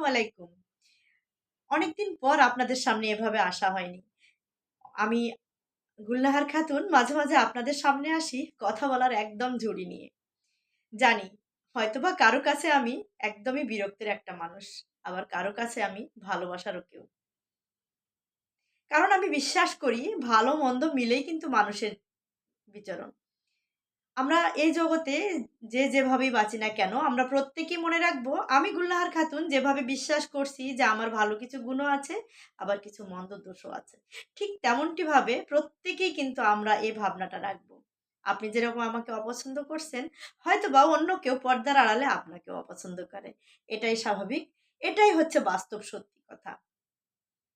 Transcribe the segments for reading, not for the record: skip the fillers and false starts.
আলাইকুম। অনেকদিন পর আপনাদের সামনে এভাবে আসা হয়নি। আমি গুলনাহার খাতুন মাঝে, মাঝে আপনাদের সামনে আসি কথা বলার একদম ঝুড়ি নিয়ে। জানি হয়তোবা কারো কাছে আমি একদমই বিরক্তের একটা মানুষ। আবার কারো কাছে আমি ভালোবাসারও কেউ। কারণ আমি বিশ্বাস করি ভালো-মন্দ মিলেই কিন্তু মানুষের বিচরণ। আমরা এই জগতে যে যেভাবেই বাঁচি না কেন, আমরা প্রত্যেকেই মনে রাখবো আমি গুলনাহার খাতুন যেভাবে বিশ্বাস করছি যে আমার ভালো কিছু গুণও আছে, আবার কিছু মন্দ দোষও আছে। ঠিক তেমনটিভাবে প্রত্যেকেই কিন্তু আমরা এই ভাবনাটা রাখবো। আপনি যেরকম আমাকে অপছন্দ করছেন, হয়তোবা অন্য কেউ পর্দার আড়ালে আপনাকেও অপছন্দ করে। এটাই স্বাভাবিক। এটাই হচ্ছে বাস্তব সত্যি কথা।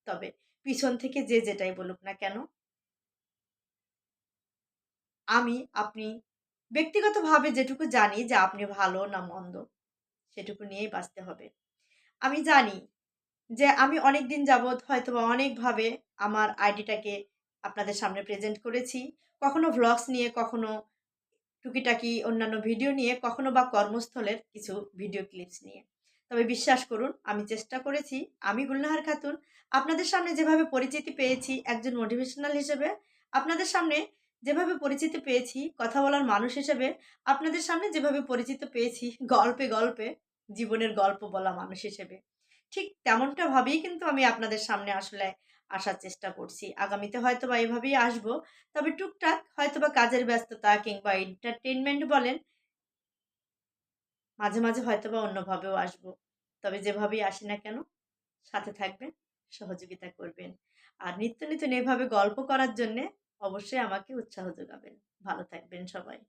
তবে পিছন থেকে যে যেটাই বলুক না কেন, আমি, আপনি ব্যক্তিগতভাবে যেটুকু জানি যে আপনি ভালো না মন্দ, সেটুকু নিয়েই বাঁচতে হবে। আমি জানি যে আমি অনেকদিন যাবৎ হয়তোবা অনেকভাবে আমার আইডিটাকে আপনাদের সামনে প্রেজেন্ট করেছি। কখনো ভ্লগস নিয়ে, কখনো টুকিটাকি অন্যান্য ভিডিও নিয়ে, কখনো বা কর্মস্থলের কিছু ভিডিও ক্লিপস নিয়ে। তবে বিশ্বাস করুন আমি চেষ্টা করেছি আমি গুলনাহার খাতুন আপনাদের সামনে যেভাবে পরিচিতি পেয়েছি একজন মোটিভেশনাল হিসেবে, আপনাদের সামনে যেভাবে পরিচিতি পেয়েছি কথা বলার মানুষ হিসেবে, আপনাদের সামনে যেভাবে পরিচিত পেয়েছি গল্পে, গল্পে জীবনের গল্প বলা মানুষ হিসেবে। ঠিক তেমনটা ভাবেই কিন্তু আমি আপনাদের সামনে আসলে আসার চেষ্টা করছি। আগামীতে হয়তোবা এভাবেই আসবো। তবে টুকটাক হয়তোবা কাজের ব্যস্ততা কিংবা এন্টারটেইনমেন্ট বলেন, মাঝে, মাঝে হয়তোবা অন্যভাবেও আসবো। তবে যেভাবেই আসি না কেন, সাথে থাকবেন, সহযোগিতা করবেন। আর নিত্য, নিত্য এভাবে গল্প করার জন্যে অবশ্যই আমাকে উৎসাহ যোগাবেন। ভালো থাকবেন সবাই।